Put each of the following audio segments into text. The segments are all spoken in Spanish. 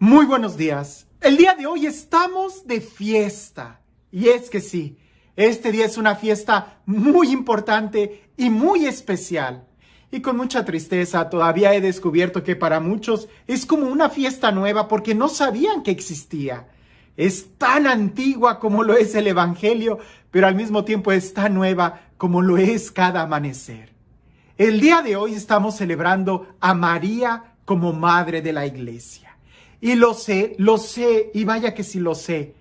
Muy buenos días. El día de hoy estamos de fiesta. Y es que sí, este día es una fiesta muy importante y muy especial. Y con mucha tristeza todavía he descubierto que para muchos es como una fiesta nueva porque no sabían que existía. Es tan antigua como lo es el Evangelio, pero al mismo tiempo es tan nueva como lo es cada amanecer. El día de hoy estamos celebrando a María como Madre de la Iglesia. Y lo sé, y vaya que sí lo sé.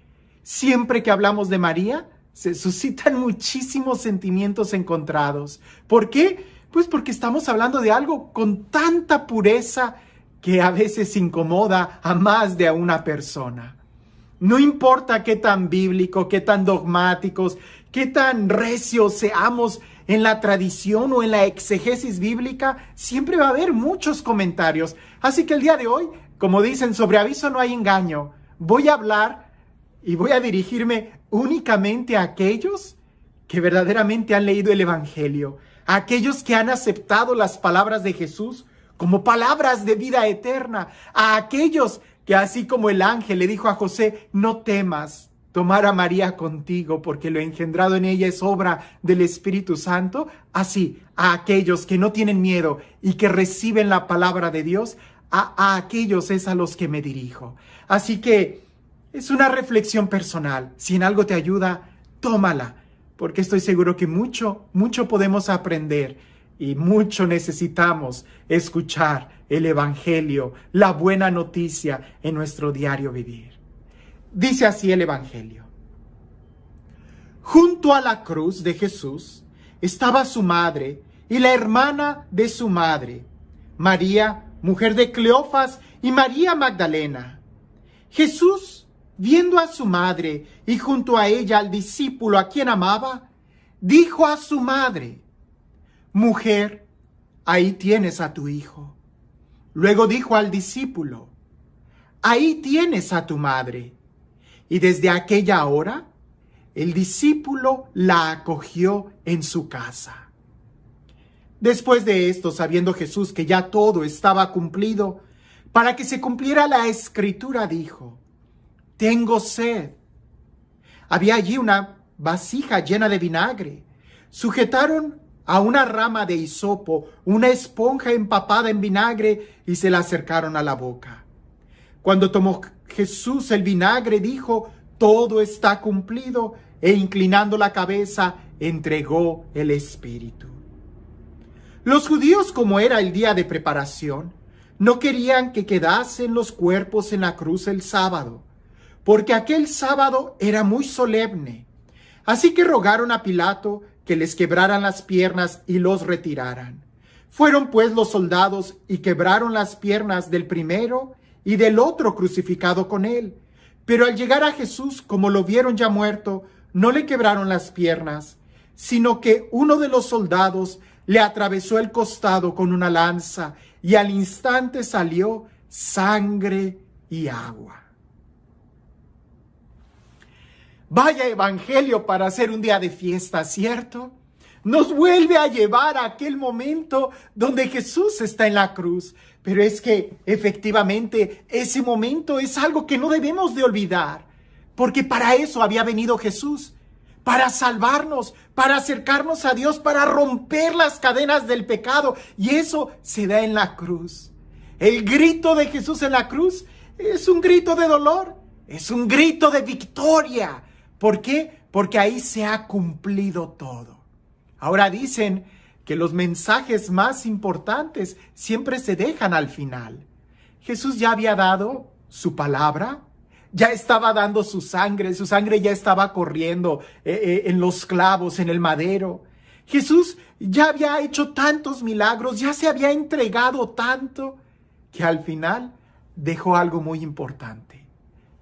Siempre que hablamos de María, se suscitan muchísimos sentimientos encontrados. ¿Por qué? Pues porque estamos hablando de algo con tanta pureza que a veces incomoda a más de una persona. No importa qué tan bíblico, qué tan dogmáticos, qué tan recios seamos en la tradición o en la exegesis bíblica, siempre va a haber muchos comentarios. Así que el día de hoy, como dicen, sobre aviso no hay engaño. Voy a hablar y voy a dirigirme únicamente a aquellos que verdaderamente han leído el Evangelio, a aquellos que han aceptado las palabras de Jesús como palabras de vida eterna, a aquellos que así como el ángel le dijo a José, no temas tomar a María contigo porque lo engendrado en ella es obra del Espíritu Santo, así a aquellos que no tienen miedo y que reciben la palabra de Dios, a aquellos es a los que me dirijo. Así que es una reflexión personal. Si en algo te ayuda, tómala, porque estoy seguro que mucho podemos aprender y mucho necesitamos escuchar el Evangelio, la buena noticia en nuestro diario vivir. Dice así el Evangelio. Junto a la cruz de Jesús estaba su madre y la hermana de su madre, María, mujer de Cleofas, y María Magdalena. Jesús, viendo a su madre y junto a ella al discípulo a quien amaba, dijo a su madre, mujer, ahí tienes a tu hijo. Luego dijo al discípulo, ahí tienes a tu madre. Y desde aquella hora, el discípulo la acogió en su casa. Después de esto, sabiendo Jesús que ya todo estaba cumplido, para que se cumpliera la escritura, dijo, tengo sed. Había allí una vasija llena de vinagre. Sujetaron a una rama de hisopo una esponja empapada en vinagre y se la acercaron a la boca. Cuando tomó Jesús el vinagre, dijo, todo está cumplido, e inclinando la cabeza, entregó el Espíritu. Los judíos, como era el día de preparación, no querían que quedasen los cuerpos en la cruz el sábado, porque aquel sábado era muy solemne. Así que rogaron a Pilato que les quebraran las piernas y los retiraran. Fueron pues los soldados y quebraron las piernas del primero y del otro crucificado con él. Pero al llegar a Jesús, como lo vieron ya muerto, no le quebraron las piernas, sino que uno de los soldados le atravesó el costado con una lanza y al instante salió sangre y agua. Vaya evangelio para hacer un día de fiesta, ¿cierto? Nos vuelve a llevar a aquel momento donde Jesús está en la cruz. Pero es que efectivamente ese momento es algo que no debemos de olvidar, porque para eso había venido Jesús, para salvarnos, para acercarnos a Dios, para romper las cadenas del pecado, y eso se da en la cruz. El grito de Jesús en la cruz es un grito de dolor, es un grito de victoria. ¿Por qué? Porque ahí se ha cumplido todo. Ahora dicen que los mensajes más importantes siempre se dejan al final. Jesús ya había dado su palabra, ya estaba dando su sangre ya estaba corriendo en los clavos, en el madero. Jesús ya había hecho tantos milagros, ya se había entregado tanto, que al final dejó algo muy importante,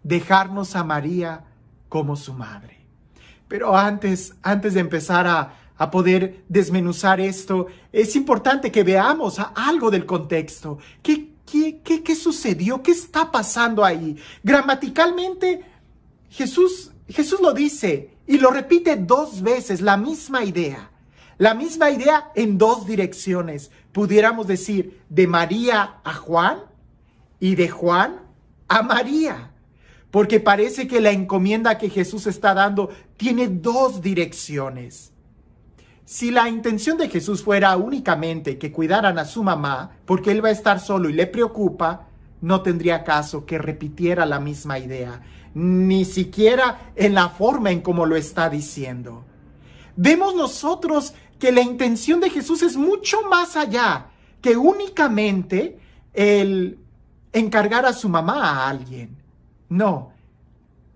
dejarnos a María como su madre. Pero antes de empezar a poder desmenuzar esto, es importante que veamos algo del contexto. ¿Qué sucedió? ¿Qué está pasando ahí? Gramaticalmente, Jesús lo dice y lo repite 2 veces, la misma idea. La misma idea en 2 direcciones. Pudiéramos decir de María a Juan y de Juan a María, porque parece que la encomienda que Jesús está dando tiene dos direcciones. Si la intención de Jesús fuera únicamente que cuidaran a su mamá, porque él va a estar solo y le preocupa, no tendría caso que repitiera la misma idea, ni siquiera en la forma en cómo lo está diciendo. Vemos nosotros que la intención de Jesús es mucho más allá que únicamente el encargar a su mamá a alguien. No,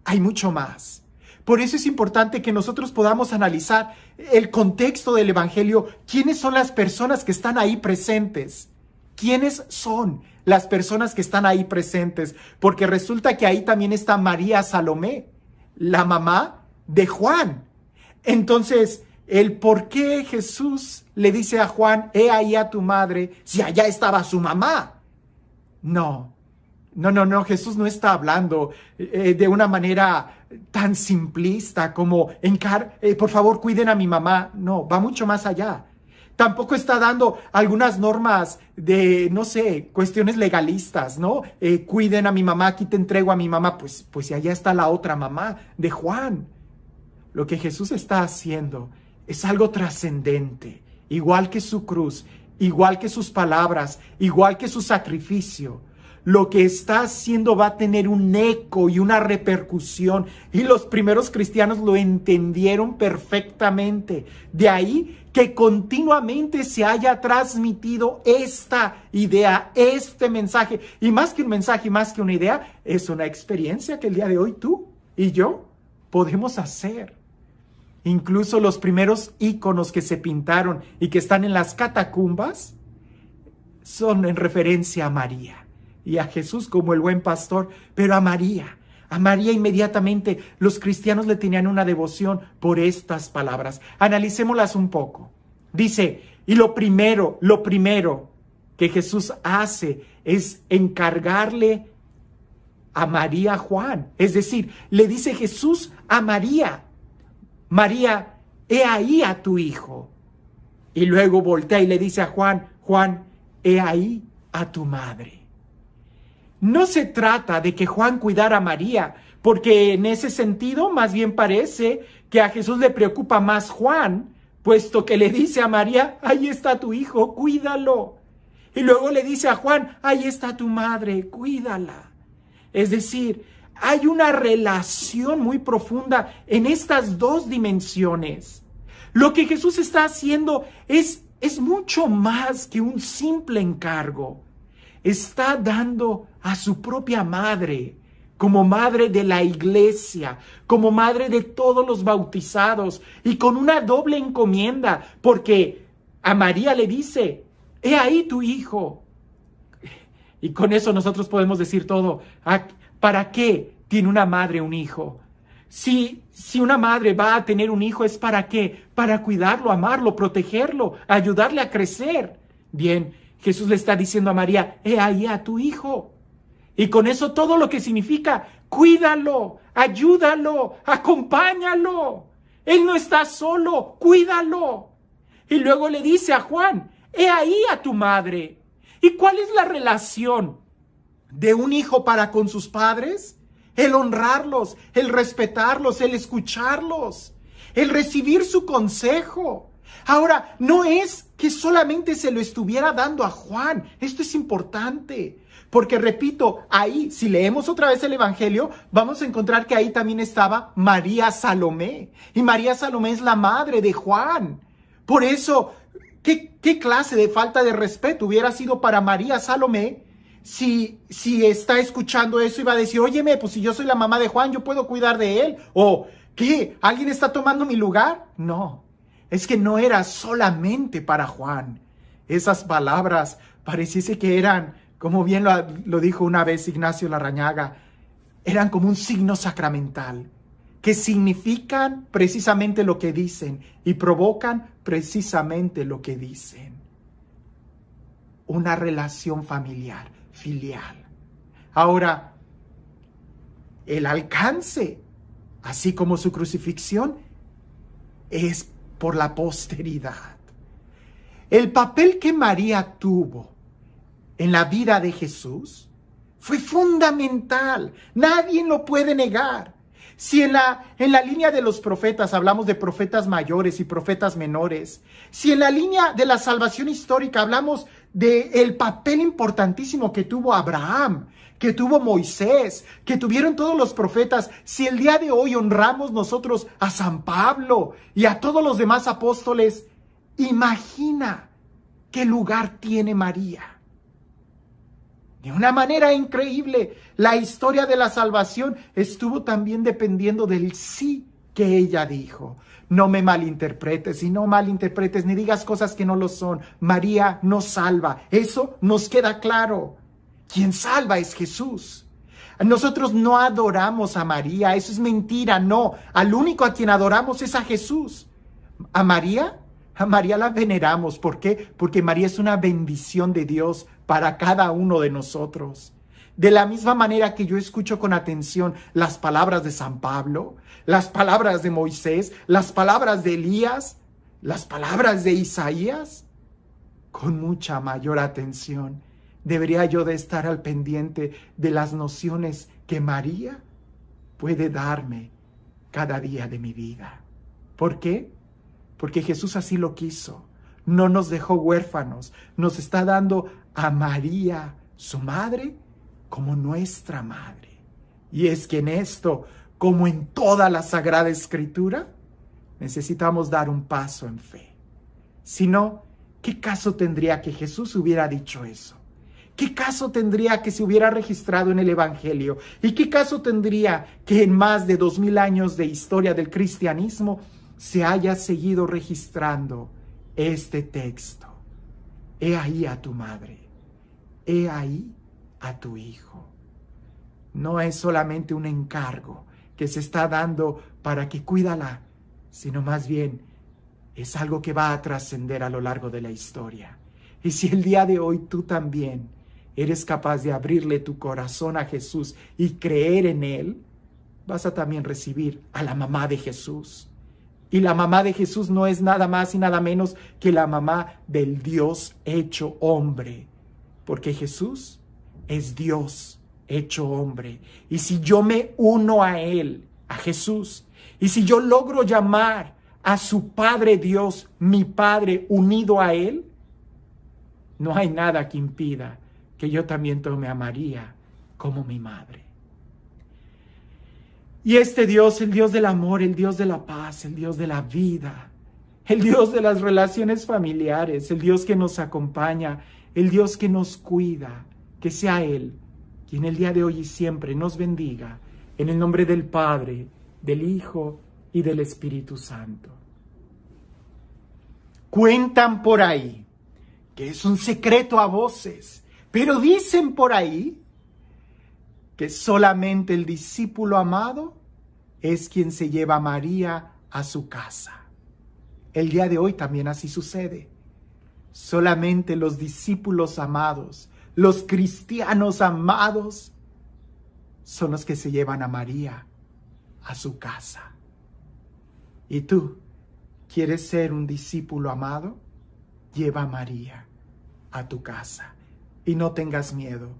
hay mucho más. Por eso es importante que nosotros podamos analizar el contexto del Evangelio. ¿Quiénes son las personas que están ahí presentes? ¿Quiénes son las personas que están ahí presentes? Porque resulta que ahí también está María Salomé, la mamá de Juan. Entonces, el por qué Jesús le dice a Juan, he ahí a tu madre, si allá estaba su mamá. No, Jesús no está hablando de una manera tan simplista como, por favor, cuiden a mi mamá. No, va mucho más allá. Tampoco está dando algunas normas de, no sé, cuestiones legalistas, ¿no? Cuiden a mi mamá, aquí te entrego a mi mamá. Pues si allá está la otra mamá de Juan. Lo que Jesús está haciendo es algo trascendente, igual que su cruz, igual que sus palabras, igual que su sacrificio. Lo que está haciendo va a tener un eco y una repercusión. Y los primeros cristianos lo entendieron perfectamente. De ahí que continuamente se haya transmitido esta idea, este mensaje. Y más que un mensaje, más que una idea, es una experiencia que el día de hoy tú y yo podemos hacer. Incluso los primeros íconos que se pintaron y que están en las catacumbas son en referencia a María y a Jesús como el buen pastor, pero a María inmediatamente los cristianos le tenían una devoción por estas palabras. Analicémoslas un poco. Dice, y lo primero que Jesús hace es encargarle a María Juan. Es decir, le dice Jesús a María, María, he ahí a tu hijo. Y luego voltea y le dice a Juan, Juan, he ahí a tu madre. No se trata de que Juan cuidara a María, porque en ese sentido más bien parece que a Jesús le preocupa más Juan, puesto que le dice a María, ahí está tu hijo, cuídalo. Y luego le dice a Juan, ahí está tu madre, cuídala. Es decir, hay una relación muy profunda en estas dos dimensiones. Lo que Jesús está haciendo es mucho más que un simple encargo. Está dando a su propia madre, como madre de la iglesia, como madre de todos los bautizados, y con una doble encomienda, porque a María le dice, he ahí tu hijo. Y con eso nosotros podemos decir todo. ¿Para qué tiene una madre un hijo? Si una madre va a tener un hijo, ¿es para qué? Para cuidarlo, amarlo, protegerlo, ayudarle a crecer. Bien, Jesús le está diciendo a María, he ahí a tu hijo. Y con eso todo lo que significa, cuídalo, ayúdalo, acompáñalo. Él no está solo, cuídalo. Y luego le dice a Juan, he ahí a tu madre. ¿Y cuál es la relación de un hijo para con sus padres? El honrarlos, el respetarlos, el escucharlos, el recibir su consejo. Ahora, no es que solamente se lo estuviera dando a Juan. Esto es importante, porque repito, ahí, si leemos otra vez el Evangelio, vamos a encontrar que ahí también estaba María Salomé. Y María Salomé es la madre de Juan. Por eso, ¿qué clase de falta de respeto hubiera sido para María Salomé si está escuchando eso y va a decir, óyeme, pues si yo soy la mamá de Juan, yo puedo cuidar de él? ¿O qué? ¿Alguien está tomando mi lugar? No, es que no era solamente para Juan. Esas palabras pareciese que eran, como bien lo dijo una vez Ignacio Larrañaga, eran como un signo sacramental, que significan precisamente lo que dicen y provocan precisamente lo que dicen. Una relación familiar, filial. Ahora, el alcance, así como su crucifixión, es por la posteridad. El papel que María tuvo en la vida de Jesús Fue fundamental. Nadie lo puede negar. Si en la línea de los profetas hablamos de profetas mayores y profetas menores, si en la línea de la salvación histórica hablamos del papel importantísimo que tuvo Abraham, que tuvo Moisés, que tuvieron todos los profetas, si el día de hoy honramos nosotros a San Pablo y a todos los demás apóstoles, imagina qué lugar tiene María. De una manera increíble, la historia de la salvación estuvo también dependiendo del sí que ella dijo. No me malinterpretes, y no malinterpretes, ni digas cosas que no lo son. María no salva, eso nos queda claro. Quien salva es Jesús. Nosotros no adoramos a María, eso es mentira, no. Al único a quien adoramos es a Jesús. ¿A María? A María la veneramos. ¿Por qué? Porque María es una bendición de Dios para cada uno de nosotros. De la misma manera que yo escucho con atención las palabras de San Pablo, las palabras de Moisés, las palabras de Elías, las palabras de Isaías, con mucha mayor atención debería yo de estar al pendiente de las nociones que María puede darme cada día de mi vida. ¿Por qué? Porque Jesús así lo quiso. No nos dejó huérfanos. Nos está dando a María, su madre, como nuestra madre. Y es que en esto, como en toda la Sagrada Escritura, necesitamos dar un paso en fe. Si no, ¿qué caso tendría que Jesús hubiera dicho eso? ¿Qué caso tendría que se hubiera registrado en el Evangelio? ¿Y qué caso tendría que en más de 2000 años de historia del cristianismo se haya seguido registrando este texto? He ahí a tu madre, he ahí a tu hijo. No es solamente un encargo que se está dando para que cuídala, sino más bien es algo que va a trascender a lo largo de la historia. Y si el día de hoy tú también eres capaz de abrirle tu corazón a Jesús y creer en Él, vas a también recibir a la mamá de Jesús. Y la mamá de Jesús no es nada más y nada menos que la mamá del Dios hecho hombre. Porque Jesús es Dios hecho hombre. Y si yo me uno a Él, a Jesús, y si yo logro llamar a su Padre Dios, mi Padre, unido a Él, no hay nada que impida que yo también tome a María como mi madre. Y este Dios, el Dios del amor, el Dios de la paz, el Dios de la vida, el Dios de las relaciones familiares, el Dios que nos acompaña, el Dios que nos cuida, que sea Él quien el día de hoy y siempre nos bendiga, en el nombre del Padre, del Hijo y del Espíritu Santo. Cuentan por ahí que es un secreto a voces, pero dicen por ahí que solamente el discípulo amado es quien se lleva a María a su casa. El día de hoy también así sucede. Solamente los discípulos amados, los cristianos amados, son los que se llevan a María a su casa. ¿Y tú quieres ser un discípulo amado? Lleva a María a tu casa. Y no tengas miedo,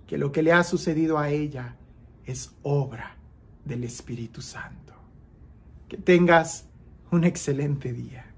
que lo que le ha sucedido a ella es obra del Espíritu Santo. Que tengas un excelente día.